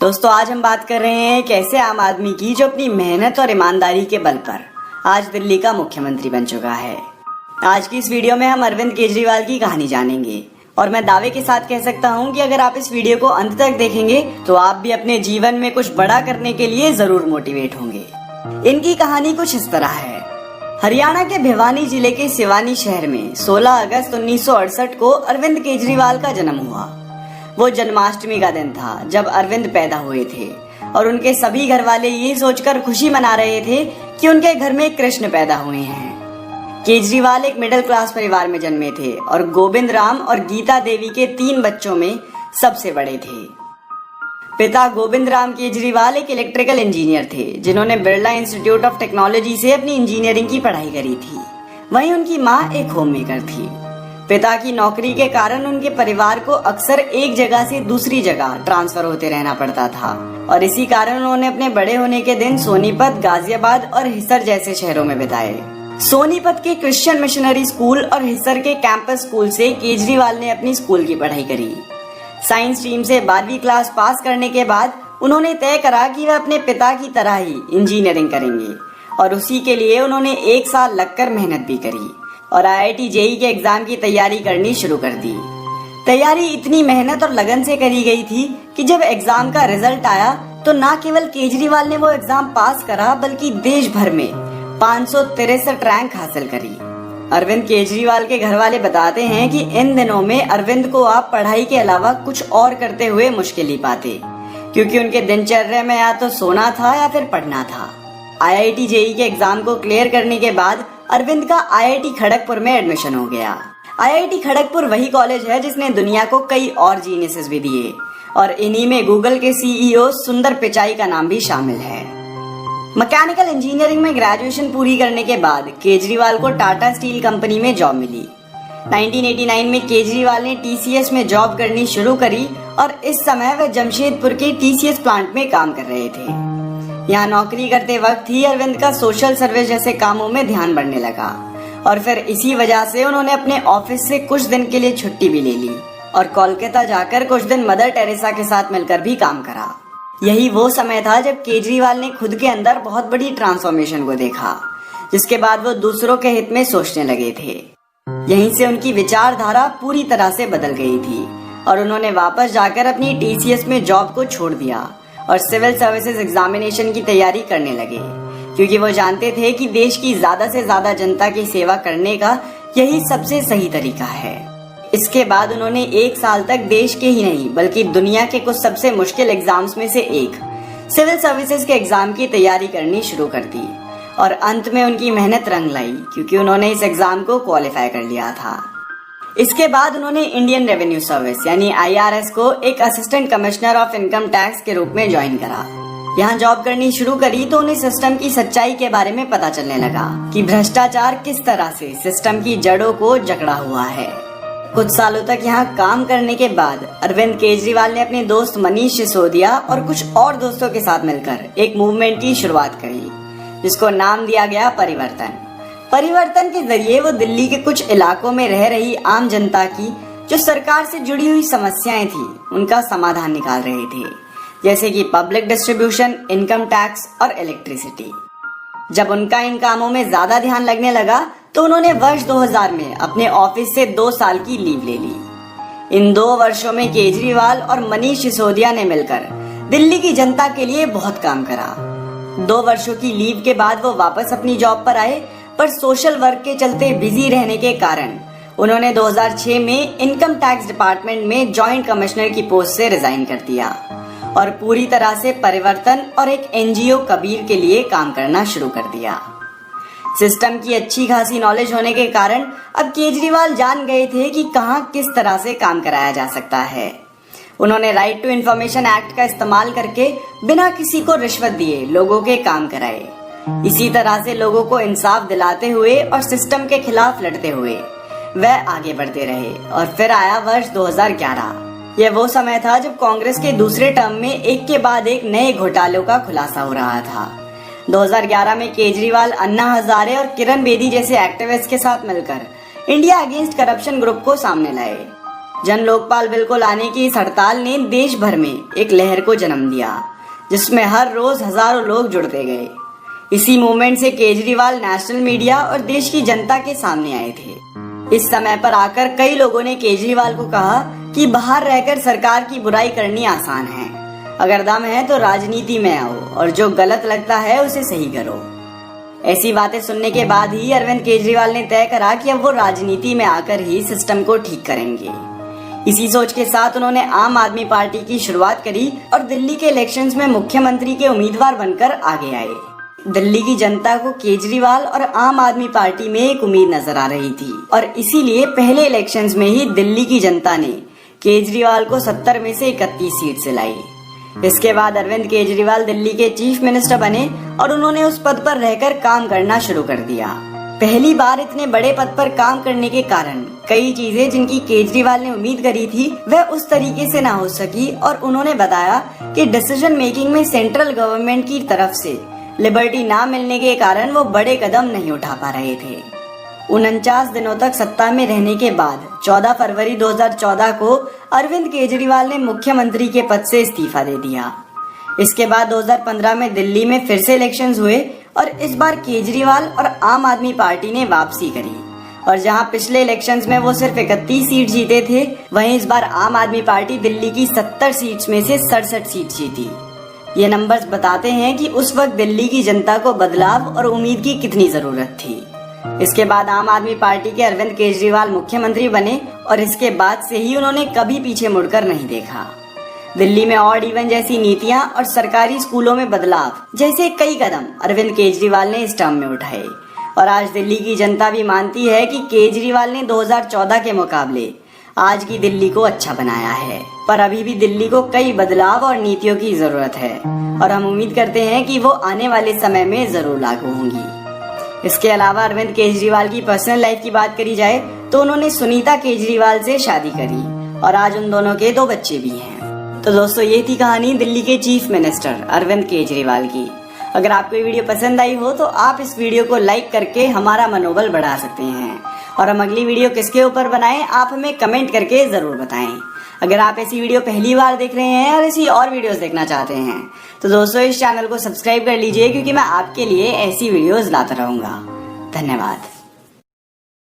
दोस्तों आज हम बात कर रहे हैं एक ऐसे आम आदमी की जो अपनी मेहनत और ईमानदारी के बल पर आज दिल्ली का मुख्यमंत्री बन चुका है। आज की इस वीडियो में हम अरविंद केजरीवाल की कहानी जानेंगे और मैं दावे के साथ कह सकता हूं कि अगर आप इस वीडियो को अंत तक देखेंगे तो आप भी अपने जीवन में कुछ बड़ा करने के लिए जरूर मोटिवेट होंगे। इनकी कहानी कुछ इस तरह है। हरियाणा के भिवानी जिले के सिवानी शहर में 16 अगस्त 1968 को अरविंद केजरीवाल का जन्म हुआ। वो जन्माष्टमी का दिन था जब अरविंद पैदा हुए थे और उनके सभी घर वाले ये सोचकर खुशी मना रहे थे कि उनके घर में कृष्ण पैदा हुए हैं। केजरीवाल एक मिडिल क्लास परिवार में जन्मे थे और गोविंद राम और गीता देवी के 3 बच्चों में सबसे बड़े थे। पिता गोविंद राम केजरीवाल एक इलेक्ट्रिकल इंजीनियर थे जिन्होंने बिरला इंस्टीट्यूट ऑफ टेक्नोलॉजी से अपनी इंजीनियरिंग की पढ़ाई करी थी। वहीं उनकी माँ एक होम मेकर थी। पिता की नौकरी के कारण उनके परिवार को अक्सर एक जगह से दूसरी जगह ट्रांसफर होते रहना पड़ता था और इसी कारण उन्होंने अपने बड़े होने के दिन सोनीपत, गाजियाबाद और हिसर जैसे शहरों में बिताए। सोनीपत के क्रिश्चियन मिशनरी स्कूल और हिसर के कैंपस स्कूल से केजरीवाल ने अपनी स्कूल की पढ़ाई करी। साइंस स्ट्रीम से 12वीं क्लास पास करने के बाद उन्होंने तय करा कि वह अपने पिता की तरह ही इंजीनियरिंग करेंगे और उसी के लिए उन्होंने 1 साल लगकर मेहनत भी करी और IIT JEE के एग्जाम की तैयारी करनी शुरू कर दी। तैयारी इतनी मेहनत और लगन से करी गई थी कि जब एग्जाम का रिजल्ट आया तो न केवल केजरीवाल ने वो एग्जाम पास करा बल्कि देश भर में 563 रैंक हासिल करी। अरविंद केजरीवाल के घर वाले बताते हैं कि इन दिनों में अरविंद को आप पढ़ाई के अलावा कुछ और करते हुए मुश्किल ही पाते, क्योंकि उनके दिनचर्या में या तो सोना था या फिर पढ़ना था। IIT JEE के एग्जाम को क्लियर करने के बाद अरविंद का IIT खड़गपुर में एडमिशन हो गया। IIT खड़गपुर वही कॉलेज है जिसने दुनिया को कई और जीनियसेस भी दिए और इन्हीं में गूगल के CEO सुंदर पिचाई का नाम भी शामिल है। मैकेनिकल इंजीनियरिंग में ग्रेजुएशन पूरी करने के बाद केजरीवाल को टाटा स्टील कंपनी में जॉब मिली। 1989 में केजरीवाल ने TCS में जॉब करनी शुरू करी और इस समय वह जमशेदपुर के TCS प्लांट में काम कर रहे थे। यहाँ नौकरी करते वक्त ही अरविंद का सोशल सर्विस जैसे कामों में ध्यान बढ़ने लगा और फिर इसी वजह से उन्होंने अपने ऑफिस से कुछ दिन के लिए छुट्टी भी ले ली और कोलकाता जाकर कुछ दिन मदर टेरेसा के साथ मिलकर भी काम करा। यही वो समय था जब केजरीवाल ने खुद के अंदर बहुत बड़ी ट्रांसफॉर्मेशन को देखा, जिसके बाद वो दूसरों के हित में सोचने लगे थे। यहीं से उनकी विचारधारा पूरी तरह से बदल गई थी और उन्होंने वापस जाकर अपनी TCS में जॉब को छोड़ दिया और सिविल सर्विसेज एग्जामिनेशन की तैयारी करने लगे, क्योंकि वो जानते थे कि देश की ज्यादा से ज्यादा जनता की सेवा करने का यही सबसे सही तरीका है। इसके बाद उन्होंने 1 साल तक देश के ही नहीं बल्कि दुनिया के कुछ सबसे मुश्किल एग्जाम्स में से एक सिविल सर्विसेज के एग्जाम की तैयारी करनी शुरू कर दी और अंत में उनकी मेहनत रंग लाई, क्योंकि उन्होंने इस एग्जाम को क्वालिफाई कर लिया था। इसके बाद उन्होंने इंडियन रेवेन्यू सर्विस यानी IRS को एक assistant commissioner of income tax के रूप में ज्वाइन करा। यहाँ जॉब करनी शुरू करी तो उन्हें सिस्टम की सच्चाई के बारे में पता चलने लगा कि भ्रष्टाचार किस तरह से सिस्टम की जड़ों को जकड़ा हुआ है। कुछ सालों तक यहाँ काम करने के बाद अरविंद केजरीवाल ने अपने दोस्त मनीष सिसोदिया और कुछ और दोस्तों के साथ मिलकर एक मूवमेंट की शुरुआत करी, जिसको नाम दिया गया परिवर्तन। परिवर्तन के जरिए वो दिल्ली के कुछ इलाकों में रह रही आम जनता की जो सरकार से जुड़ी हुई समस्याएं थी उनका समाधान निकाल रहे थे, जैसे कि पब्लिक डिस्ट्रीब्यूशन, इनकम टैक्स और इलेक्ट्रिसिटी। जब उनका इन कामों में ज्यादा ध्यान लगने लगा तो उन्होंने वर्ष 2000 में अपने ऑफिस से 2 साल की लीव ले ली। इन 2 वर्षों में केजरीवाल और मनीष सिसोदिया ने मिलकर दिल्ली की जनता के लिए बहुत काम करा। 2 वर्षों की लीव के बाद वो वापस अपनी जॉब पर आए, पर सोशल वर्क के चलते बिजी रहने के कारण उन्होंने 2006 में इनकम टैक्स डिपार्टमेंट में जॉइंट कमिश्नर की पोस्ट से रिजाइन कर दिया और पूरी तरह से परिवर्तन और एक NGO कबीर के लिए काम करना शुरू कर दिया। सिस्टम की अच्छी खासी नॉलेज होने के कारण अब केजरीवाल जान गए थे कि कहां किस तरह से काम कराया जा सकता है। उन्होंने राइट टू इन्फॉर्मेशन एक्ट का इस्तेमाल करके बिना किसी को रिश्वत दिए लोगों के काम कराए। इसी तरह से लोगों को इंसाफ दिलाते हुए और सिस्टम के खिलाफ लड़ते हुए वह आगे बढ़ते रहे और फिर आया वर्ष 2011। यह वो समय था जब कांग्रेस के दूसरे टर्म में एक के बाद एक नए घोटालों का खुलासा हो रहा था। 2011 में केजरीवाल अन्ना हजारे और किरण बेदी जैसे एक्टिविस्ट के साथ मिलकर इंडिया अगेंस्ट करप्शन ग्रुप को सामने लाए। जन लोकपाल बिल को लाने की इस हड़ताल ने देश भर में एक लहर को जन्म दिया, जिसमें हर रोज हजारों लोग जुड़ते गए। इसी मूवमेंट से केजरीवाल नेशनल मीडिया और देश की जनता के सामने आए थे। इस समय पर आकर कई लोगों ने केजरीवाल को कहा कि बाहर रहकर सरकार की बुराई करनी आसान है, अगर दम है तो राजनीति में आओ और जो गलत लगता है उसे सही करो। ऐसी बातें सुनने के बाद ही अरविंद केजरीवाल ने तय करा कि अब वो राजनीति में आकर ही सिस्टम को ठीक करेंगे। इसी सोच के साथ उन्होंने आम आदमी पार्टी की शुरुआत करी और दिल्ली के इलेक्शंस में मुख्यमंत्री के उम्मीदवार बनकर आगे आए। दिल्ली की जनता को केजरीवाल और आम आदमी पार्टी में एक उम्मीद नजर आ रही थी और इसीलिए पहले इलेक्शंस में ही दिल्ली की जनता ने केजरीवाल को 70 में से 31 सीट से लाई। इसके बाद अरविंद केजरीवाल दिल्ली के चीफ मिनिस्टर बने और उन्होंने उस पद पर रहकर काम करना शुरू कर दिया। पहली बार इतने बड़े पद पर काम करने के कारण कई चीजें जिनकी केजरीवाल ने उम्मीद करी थी वह उस तरीके से ना हो सकी और उन्होंने बताया कि डिसीजन मेकिंग में सेंट्रल गवर्नमेंट की तरफ से लिबर्टी ना मिलने के कारण वो बड़े कदम नहीं उठा पा रहे थे। 49 दिनों तक सत्ता में रहने के बाद 14 फरवरी 2014 को अरविंद केजरीवाल ने मुख्यमंत्री के पद से इस्तीफा दे दिया। इसके बाद 2015 में दिल्ली में फिर से इलेक्शंस हुए और इस बार केजरीवाल और आम आदमी पार्टी ने वापसी करी और जहां पिछले इलेक्शंस में वो सिर्फ 31 सीट जीते थे, वहीं इस बार आम आदमी पार्टी दिल्ली की 70 सीट्स में से 67 सीट जीती। ये नंबर्स बताते हैं कि उस वक्त दिल्ली की जनता को बदलाव और उम्मीद की कितनी जरूरत थी। इसके बाद आम आदमी पार्टी के अरविंद केजरीवाल मुख्यमंत्री बने और इसके बाद से ही उन्होंने कभी पीछे मुड़कर नहीं देखा। दिल्ली में ऑड इवन जैसी नीतियां और सरकारी स्कूलों में बदलाव जैसे कई कदम अरविंद केजरीवाल ने इस टर्म में उठाए और आज दिल्ली की जनता भी मानती है कि केजरीवाल ने 2014 के मुकाबले आज की दिल्ली को अच्छा बनाया है। पर अभी भी दिल्ली को कई बदलाव और नीतियों की जरूरत है और हम उम्मीद करते हैं कि वो आने वाले समय में जरूर लागू होंगी। इसके अलावा अरविंद केजरीवाल की पर्सनल लाइफ की बात करी जाए तो उन्होंने सुनीता केजरीवाल से शादी करी और आज उन दोनों के 2 बच्चे भी हैं। तो दोस्तों, ये थी कहानी दिल्ली के चीफ मिनिस्टर अरविंद केजरीवाल की। अगर आपको ये वीडियो पसंद आई हो तो आप इस वीडियो को लाइक करके हमारा मनोबल बढ़ा सकते हैं और हम अगली वीडियो किसके ऊपर बनाएं आप हमें कमेंट करके जरूर बताएं। अगर आप ऐसी वीडियो पहली बार देख रहे हैं और ऐसी और वीडियोस देखना चाहते हैं तो दोस्तों इस चैनल को सब्सक्राइब कर लीजिए, क्योंकि मैं आपके लिए ऐसी वीडियोस लाता रहूंगा। धन्यवाद।